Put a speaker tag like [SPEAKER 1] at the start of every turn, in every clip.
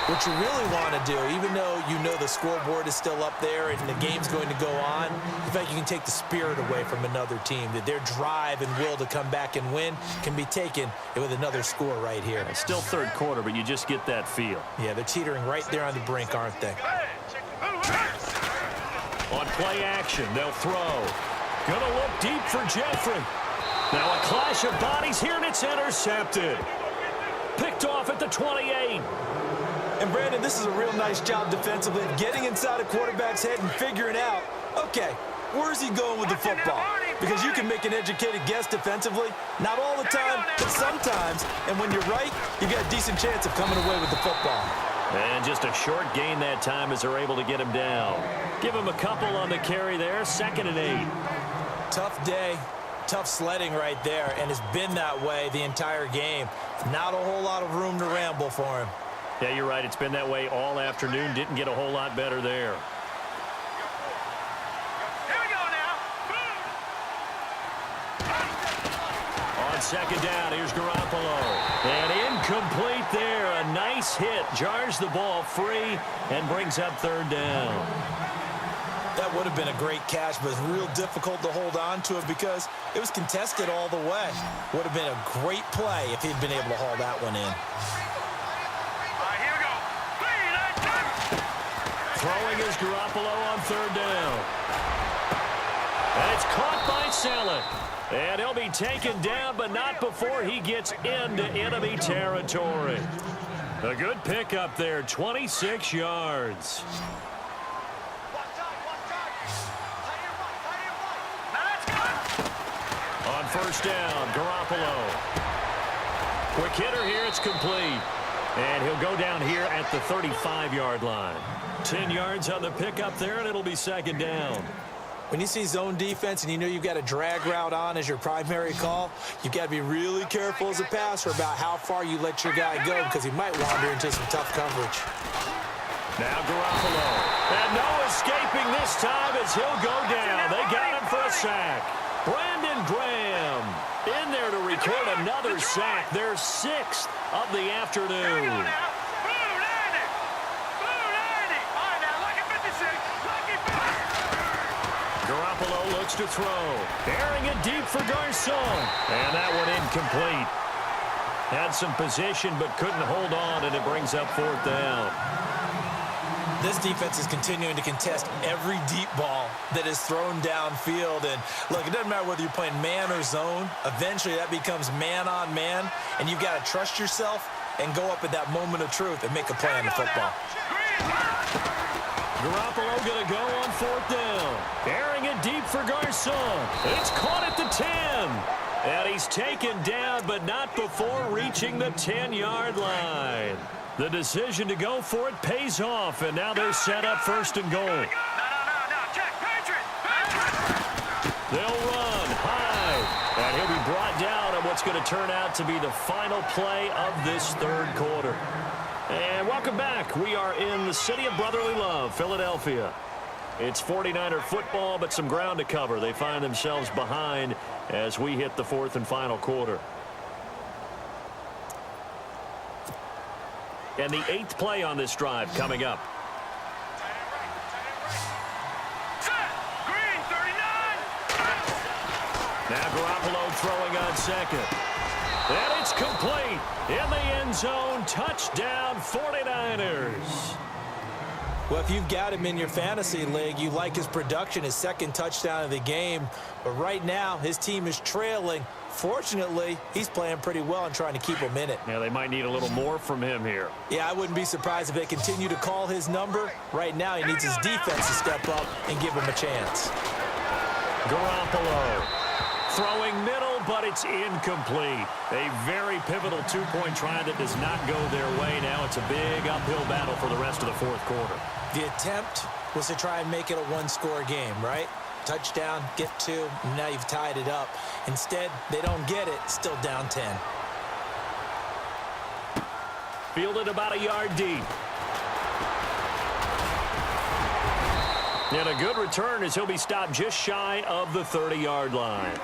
[SPEAKER 1] What you really want to do, even though you know the scoreboard is still up there and the game's going to go on, in fact, you can take the spirit away from another team, that their drive and will to come back and win can be taken with another score right here.
[SPEAKER 2] It's still third quarter, but you just get that feel.
[SPEAKER 1] Yeah, they're teetering right there on the brink, aren't they?
[SPEAKER 2] On play action, they'll throw. Gonna look deep for Jeffrey. Now a clash of bodies here, and it's intercepted. Picked off at the 28.
[SPEAKER 1] And, Brandon, this is a real nice job defensively, getting inside a quarterback's head and figuring out, okay, where's he going with the football? Because you can make an educated guess defensively. Not all the time, but sometimes. And when you're right, you got a decent chance of coming away with the football.
[SPEAKER 2] And just a short gain that time as they're able to get him down. Give him a couple on the carry there, 2nd and 8.
[SPEAKER 1] Tough day, tough sledding right there, and it's been that way the entire game. Not a whole lot of room to ramble for him.
[SPEAKER 2] Yeah, you're right. It's been that way all afternoon. Didn't get a whole lot better there.
[SPEAKER 3] Here we go now.
[SPEAKER 2] On 2nd down, here's Garoppolo. And incomplete there. A nice hit. Jars the ball free and brings up 3rd down.
[SPEAKER 1] That would have been a great catch, but it's real difficult to hold on to it because it was contested all the way. Would have been a great play if he'd been able to haul that one in.
[SPEAKER 2] Throwing is Garoppolo on 3rd down. And it's caught by Saleh. And he'll be taken down, but not before he gets into enemy territory. A good pickup there, 26 yards. On 1st down, Garoppolo. Quick hitter here, it's complete. And he'll go down here at the 35-yard line. 10 yards on the pickup there, and it'll be 2nd down.
[SPEAKER 1] When you see zone defense and you know you've got a drag route on as your primary call, you've got to be really careful as a passer about how far you let your guy go because he might wander into some tough coverage.
[SPEAKER 2] Now Garoppolo. And no escaping this time as he'll go down. They got him for a sack. Brandon Graham in there to record another sack. Their 6th of the afternoon. Garoppolo looks to throw. Airing it deep for Garcon. And that one incomplete. Had some position but couldn't hold on, and it brings up 4th down.
[SPEAKER 1] This defense is continuing to contest every deep ball that is thrown downfield. And, look, it doesn't matter whether you're playing man or zone. Eventually, that becomes man-on-man, and you've got to trust yourself and go up at that moment of truth and make a play on the football.
[SPEAKER 2] Garoppolo going to go on 4th down. Airing it deep for Garcon. It's caught at the 10. And he's taken down, but not before reaching the 10-yard line. The decision to go for it pays off, and now they're set up 1st and goal.
[SPEAKER 3] No, check, Patriot.
[SPEAKER 2] They'll run high, and he'll be brought down on what's going to turn out to be the final play of this 3rd quarter. And welcome back. We are in the city of brotherly love, Philadelphia. It's 49er football, but some ground to cover. They find themselves behind as we hit the 4th and final quarter. And the 8th play on this drive coming up.
[SPEAKER 3] Green, 39.
[SPEAKER 2] Now Garoppolo throwing on 2nd. And it's complete. In the end zone, touchdown 49ers.
[SPEAKER 1] Well, if you've got him in your fantasy league, you like his production, his 2nd touchdown of the game. But right now, his team is trailing. Fortunately, he's playing pretty well and trying to keep him in it.
[SPEAKER 2] Yeah, they might need a little more from him here.
[SPEAKER 1] Yeah, I wouldn't be surprised if they continue to call his number. Right now, he needs his defense to step up and give him a chance.
[SPEAKER 2] Garoppolo throwing middle, but it's incomplete. A very pivotal 2-point try that does not go their way. Now it's a big uphill battle for the rest of the 4th quarter.
[SPEAKER 1] The attempt was to try and make it a 1-score game, right? Touchdown, get 2, and now you've tied it up. Instead, they don't get it, still down 10.
[SPEAKER 2] Fielded about a yard deep. And a good return as he'll be stopped just shy of the 30-yard line.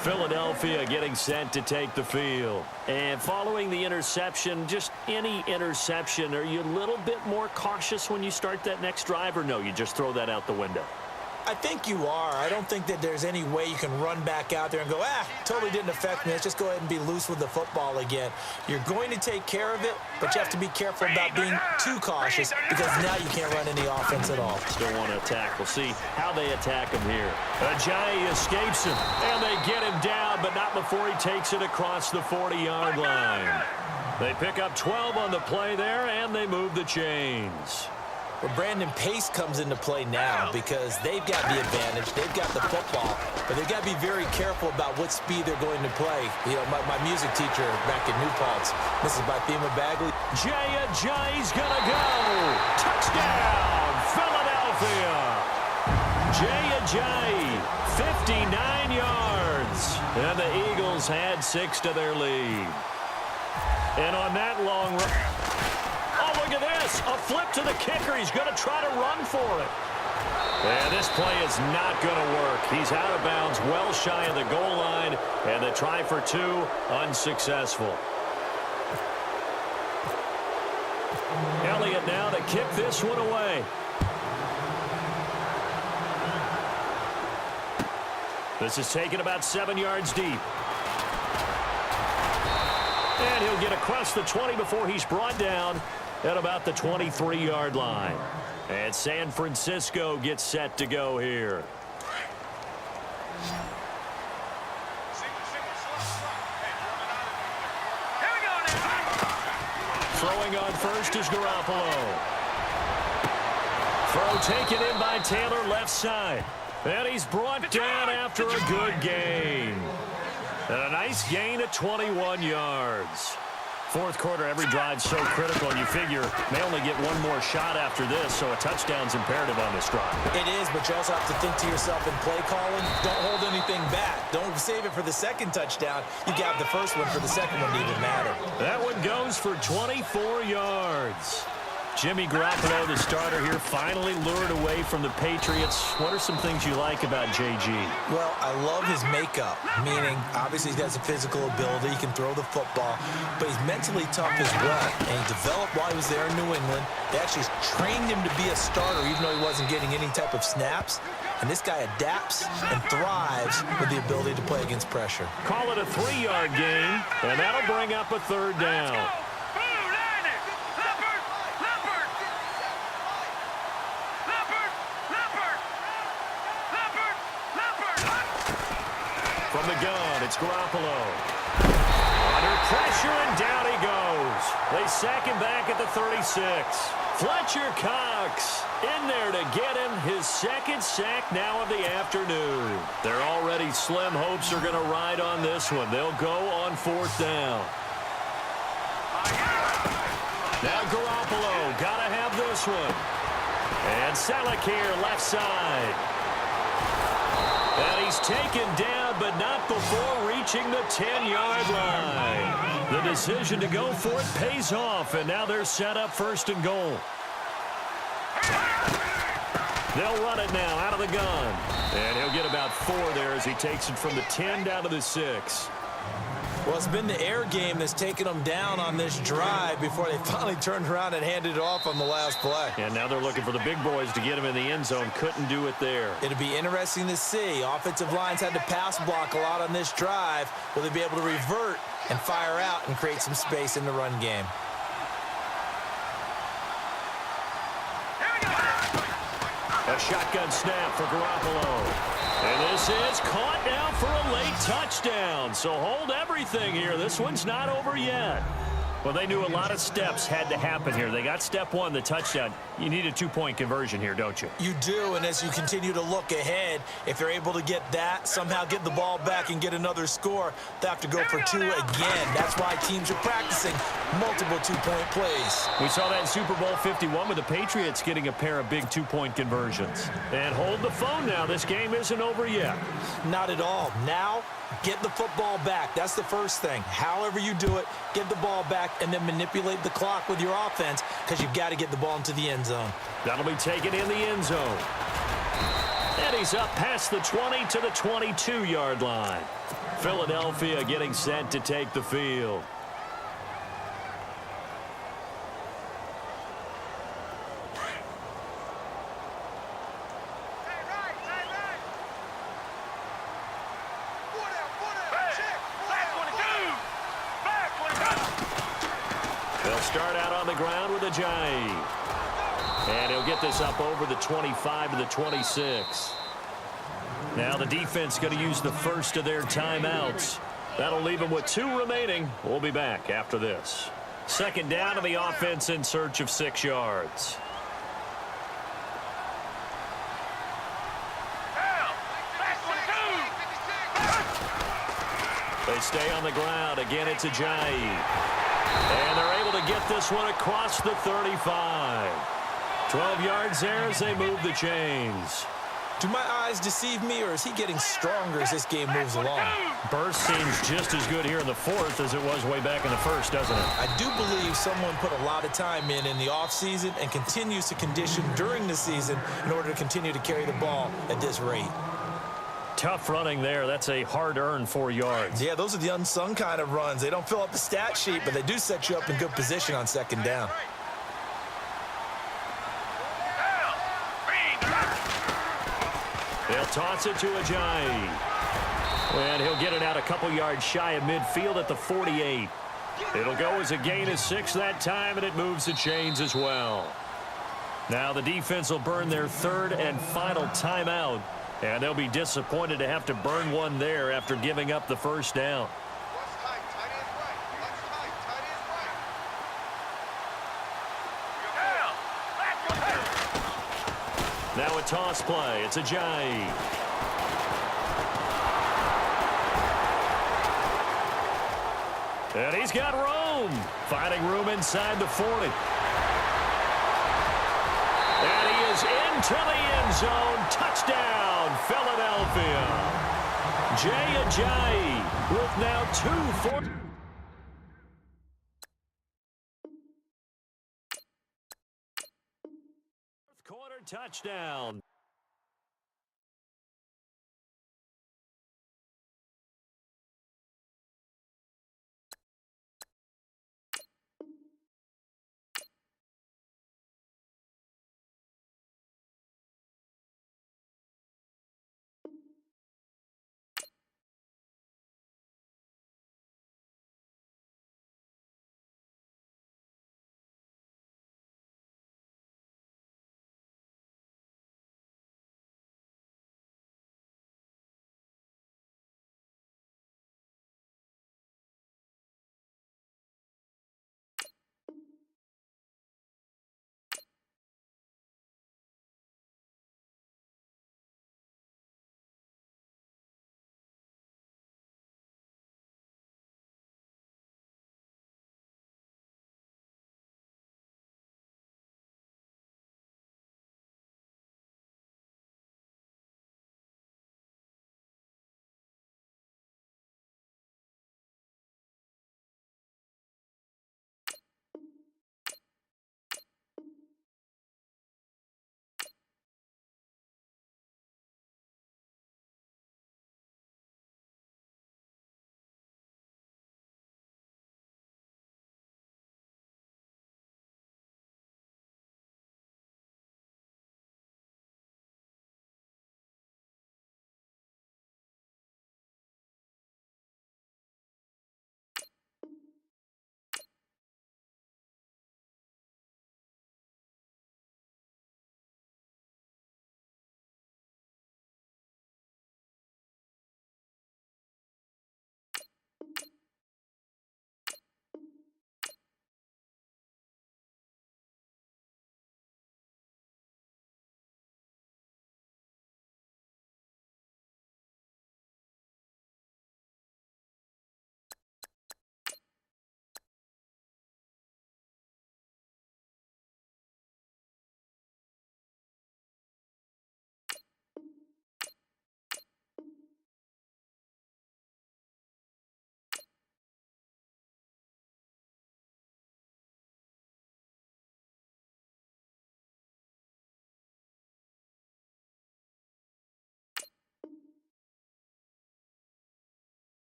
[SPEAKER 2] Philadelphia getting set to take the field. And following the interception, just any interception, are you a little bit more cautious when you start that next drive, or no, you just throw that out the window?
[SPEAKER 1] I think you are. I don't think that there's any way you can run back out there and go, totally didn't affect me. Let's just go ahead and be loose with the football again. You're going to take care of it, but you have to be careful about being too cautious because now you can't run any offense at all.
[SPEAKER 2] Still want to attack. We'll see how they attack him here. Ajayi escapes him, and they get him down, but not before he takes it across the 40-yard line. They pick up 12 on the play there, and they move the chains.
[SPEAKER 1] Well, Brandon, pace comes into play now because they've got the advantage. They've got the football, but they've got to be very careful about what speed they're going to play. You know, my music teacher back in New Paltz, Mrs. Bathema Bagley.
[SPEAKER 2] Ajayi's going to go. Touchdown, Philadelphia. Ajayi, 59 yards. And the Eagles had 6 to their lead. And on that long run, look at this, a flip to the kicker. He's going to try to run for it. And this play is not going to work. He's out of bounds, well shy of the goal line, and the try for 2, unsuccessful. Elliott now to kick this one away. This is taken about 7 yards deep. And he'll get across the 20 before he's brought down at about the 23-yard line. And San Francisco gets set to go here. Throwing on first is Garoppolo. Throw taken in by Taylor left side. And he's brought down after a good gain. And a nice gain at 21 yards. Fourth quarter, every drive's so critical, and you figure may only get one more shot after this, so a touchdown's imperative on this drive.
[SPEAKER 1] It is, but you also have to think to yourself in play calling, don't hold anything back. Don't save it for the second touchdown. You got the first one for the second one to even matter.
[SPEAKER 2] That one goes for 24 yards. Jimmy Garoppolo, the starter here, finally lured away from the Patriots. What are some things you like about JG?
[SPEAKER 1] Well, I love his makeup, meaning obviously he has a physical ability. He can throw the football, but he's mentally tough as well. And he developed while he was there in New England. They actually trained him to be a starter even though he wasn't getting any type of snaps. And this guy adapts and thrives with the ability to play against pressure.
[SPEAKER 2] Call it a 3-yard gain, and that'll bring up a third down. From the gun, it's Garoppolo. Under pressure, and down he goes. They sack him back at the 36. Fletcher Cox in there to get him his second sack now of the afternoon. They're already slim hopes are going to ride on this one. They'll go on 4th down. Now Garoppolo, got to have this one. And Selleck here, left side. And he's taken down, but not before reaching the 10-yard line. The decision to go for it pays off, and now they're set up 1st and goal. They'll run it now out of the gun. And he'll get about 4 there as he takes it from the 10 down to the 6.
[SPEAKER 1] Well, it's been the air game that's taken them down on this drive before they finally turned around and handed it off on the last play.
[SPEAKER 2] And now they're looking for the big boys to get him in the end zone. Couldn't do it there.
[SPEAKER 1] It'll be interesting to see. Offensive lines had to pass block a lot on this drive. Will they be able to revert and fire out and create some space in the run game?
[SPEAKER 2] A shotgun snap for Garoppolo. And this is caught now for a late touchdown. So hold everything here. This one's not over yet. Well, they knew a lot of steps had to happen here. They got step 1, the touchdown. You need a 2-point conversion here, don't you?
[SPEAKER 1] You do, and as you continue to look ahead, if they're able to get that, somehow get the ball back and get another score, they have to go for 2 again. That's why teams are practicing multiple 2-point plays.
[SPEAKER 2] We saw that in Super Bowl 51 with the Patriots getting a pair of big 2-point conversions. And hold the phone now. This game isn't over yet.
[SPEAKER 1] Not at all. Now, get the football back. That's the first thing. However you do it, get the ball back and then manipulate the clock with your offense because you've got to get the ball into the end zone.
[SPEAKER 2] That'll be taken in the end zone. And he's up past the 20 to the 22-yard line. Philadelphia getting set to take the field. They'll start out on the ground with Ajayi. And he'll get this up over the 25 to the 26. Now the defense going to use the first of their timeouts. That'll leave them with 2 remaining. We'll be back after this. Second down, and the offense in search of 6 yards. They stay on the ground. Again, it's Ajayi. And they're able to get this one across the 35. 12 yards there as they move the chains.
[SPEAKER 1] Do my eyes deceive me, or is he getting stronger as this game moves along?
[SPEAKER 2] Burst seems just as good here in the fourth as it was way back in the first, doesn't it?
[SPEAKER 1] I do believe someone put a lot of time in the offseason and continues to condition during the season in order to continue to carry the ball at this rate.
[SPEAKER 2] Tough running there. That's a hard-earned 4 yards.
[SPEAKER 1] Yeah, those are the unsung kind of runs. They don't fill up the stat sheet, but they do set you up in good position on second down.
[SPEAKER 2] They'll toss it to Ajayi. And he'll get it out a couple yards shy of midfield at the 48. It'll go as a gain of 6 that time, and it moves the chains as well. Now the defense will burn their third and final timeout, and they'll be disappointed to have to burn one there after giving up the first down. Now a toss play. It's Ajayi. And he's got room. Finding room inside the 40. And he is into the end zone. Touchdown, Philadelphia. Jay Ajayi with now 2 4. Quarter touchdown.